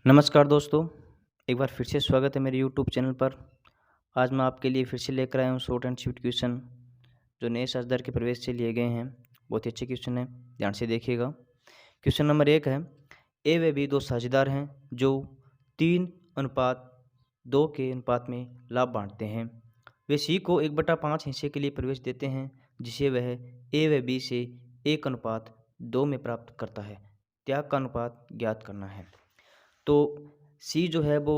नमस्कार दोस्तों, एक बार फिर से स्वागत है मेरे यूट्यूब चैनल पर। आज मैं आपके लिए फिर से लेकर आया हूँ शॉर्ट एंड स्वीट क्वेश्चन जो नए साझेदार के प्रवेश से लिए गए हैं। बहुत ही अच्छे क्वेश्चन हैं, ध्यान से देखिएगा। क्वेश्चन नंबर 1 है, ए व बी दो साझेदार हैं जो 3:2 के अनुपात में लाभ बांटते हैं। वे सी को 1/5 हिस्से के लिए प्रवेश देते हैं जिसे वह ए व बी से 1:2 में प्राप्त करता है। त्याग का अनुपात ज्ञात करना है। तो सी जो है वो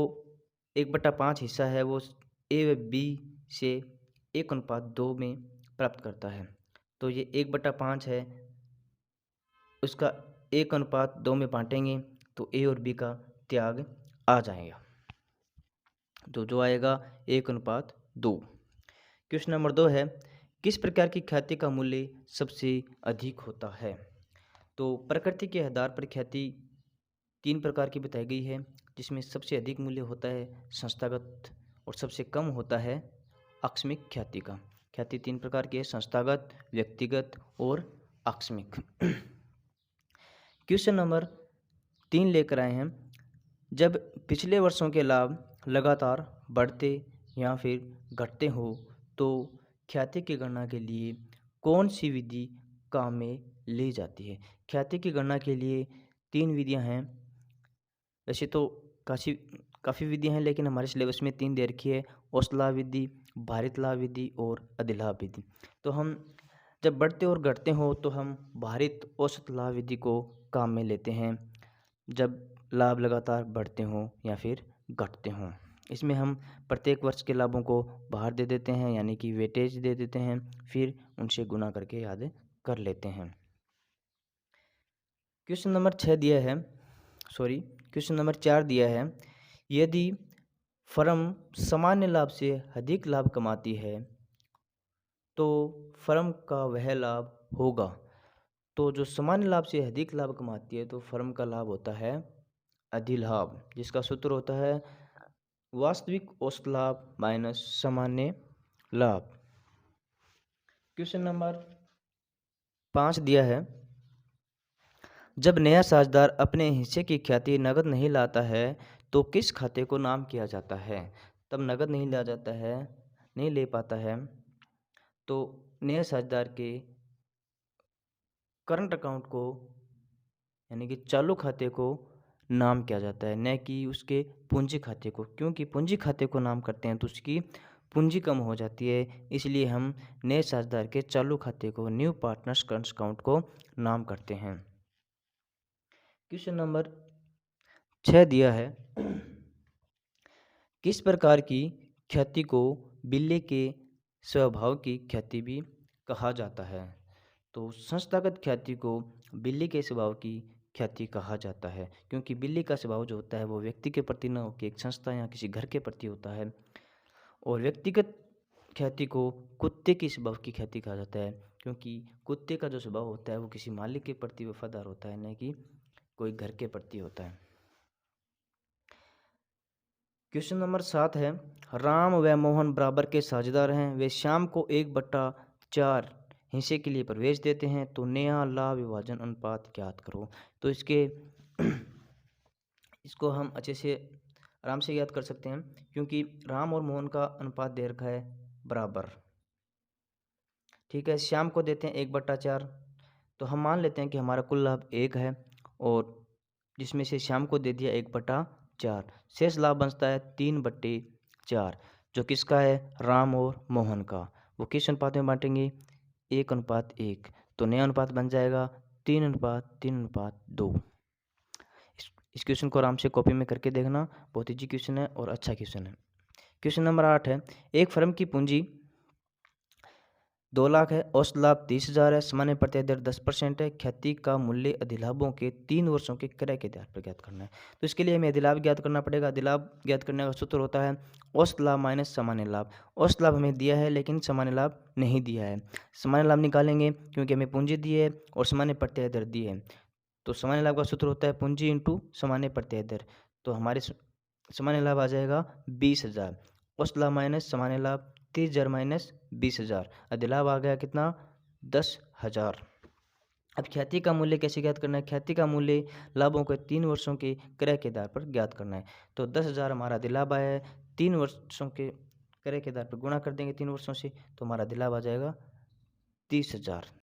1/5 हिस्सा है वो ए व बी से 1:2 में प्राप्त करता है। तो ये 1/5 है, उसका 1:2 में बांटेंगे तो ए और बी का त्याग आ जाएगा। तो जो आएगा 1:2। क्वेश्चन नंबर 2 है, किस प्रकार की ख्याति का मूल्य सबसे अधिक होता है? तो प्रकृति के आधार पर ख्याति 3 प्रकार की बताई गई है, जिसमें सबसे अधिक मूल्य होता है संस्थागत और सबसे कम होता है आकस्मिक ख्याति का। ख्याति 3 प्रकार की है, संस्थागत, व्यक्तिगत और आकस्मिक। क्वेश्चन नंबर 3 लेकर आए हैं, जब पिछले वर्षों के लाभ लगातार बढ़ते या फिर घटते हो तो ख्याति की गणना के लिए कौन सी विधि काम में ली जाती है? ख्याति की गणना के लिए 3 विधियां हैं। वैसे तो काफ़ी विधियां हैं, लेकिन हमारे सिलेबस में 3 दे रखी है, औसत लाभ विधि, भारित लाभ विधि और अधिलाभ विधि। तो हम जब बढ़ते और घटते हो तो हम भारित औसत लाभ विधि को काम में लेते हैं, जब लाभ लगातार बढ़ते हों या फिर घटते हों। इसमें हम प्रत्येक वर्ष के लाभों को बाहर दे देते हैं, यानी कि वेटेज दे देते हैं, फिर उनसे गुना करके याद कर लेते हैं। क्वेश्चन नंबर 4 दिया है, यदि फर्म सामान्य लाभ से अधिक लाभ कमाती है तो फर्म का वह लाभ होगा। तो जो सामान्य लाभ से अधिक लाभ कमाती है तो फर्म का लाभ होता है अधिलाभ, जिसका सूत्र होता है वास्तविक औसत लाभ माइनस सामान्य लाभ। क्वेश्चन नंबर 5 दिया है, जब नया साझेदार अपने हिस्से की ख्याति नकद नहीं लाता है तो किस खाते को नाम किया जाता है? तब नकद नहीं लिया जाता है, नहीं ले पाता है, तो नए साझेदार के करंट अकाउंट को यानी कि चालू खाते को नाम किया जाता है, न कि उसके पूंजी खाते को। क्योंकि पूंजी खाते को नाम करते हैं तो उसकी पूंजी कम हो जाती है, इसलिए हम नए साझेदार के चालू खाते को, न्यू पार्टनर्स करंट अकाउंट को नाम करते हैं। क्वेश्चन नंबर 6 दिया है, किस प्रकार की ख्याति को बिल्ली के स्वभाव की ख्याति भी कहा जाता है? तो संस्थागत ख्याति को बिल्ली के स्वभाव की ख्याति कहा जाता है, क्योंकि बिल्ली का स्वभाव जो होता है वो व्यक्ति के प्रति न होकर एक संस्था या किसी घर के प्रति होता है। और व्यक्तिगत ख्याति को कुत्ते की स्वभाव की ख्याति कहा जाता है, क्योंकि कुत्ते का जो स्वभाव होता है वो किसी मालिक के प्रति वफादार होता है, न कि कोई घर के प्रति होता है। क्वेश्चन नंबर 7 है, राम व मोहन बराबर के साझेदार हैं, वे श्याम को 1/4 हिस्से के लिए प्रवेश देते हैं, तो नया लाभ विभाजन अनुपात ज्ञात करो। तो इसको हम अच्छे से आराम से याद कर सकते हैं, क्योंकि राम और मोहन का अनुपात दे रखा है बराबर। ठीक है, श्याम को देते हैं 1/4, तो हम मान लेते हैं कि हमारा कुल लाभ 1 है और जिसमें से श्याम को दे दिया 1/4, शेष लाभ बचता है 3/4, जो किसका है? राम और मोहन का। वो किस अनुपात में बांटेंगे? 1:1। तो नया अनुपात बन जाएगा 3:3:2। इस क्वेश्चन को आराम से कॉपी में करके देखना, बहुत ईजी क्वेश्चन है और अच्छा क्वेश्चन है। क्वेश्चन नंबर 8 है, एक फर्म की पूंजी 2 लाख है, औसत लाभ 30,000 है, सामान्य प्रत्यय दर 10% है, ख्याति का मूल्य अधिलाभों के 3 वर्षों के क्रय के आधार पर ज्ञात करना है। तो इसके लिए हमें अधिलाभ ज्ञात करना पड़ेगा। अधिलाभ ज्ञात करने का सूत्र होता है औसत लाभ माइनस सामान्य लाभ। औसत लाभ हमें दिया है लेकिन सामान्य लाभ नहीं दिया है। सामान्य लाभ निकालेंगे क्योंकि हमें पूंजी दी है और सामान्य प्रत्यय दर दी है। तो सामान्य लाभ का सूत्र होता है पूंजी इंटू सामान्य प्रत्यय दर। तो हमारे सामान्य लाभ आ जाएगा 20,000, औसत लाभ माइनस सामान्य लाभ 30,000 माइनस 20,000, अधिलाभ आ गया कितना? 10,000। अब ख्याति का मूल्य कैसे ज्ञात करना है? ख्याति का मूल्य लाभों को 3 वर्षों के क्रय के आधार पर ज्ञात करना है। तो 10,000 हमारा अधिलाभ आया है, 3 वर्षों के क्रय के आधार पर गुणा कर देंगे 3 वर्षों से, तो हमारा अधिलाभ आ जाएगा 30,000।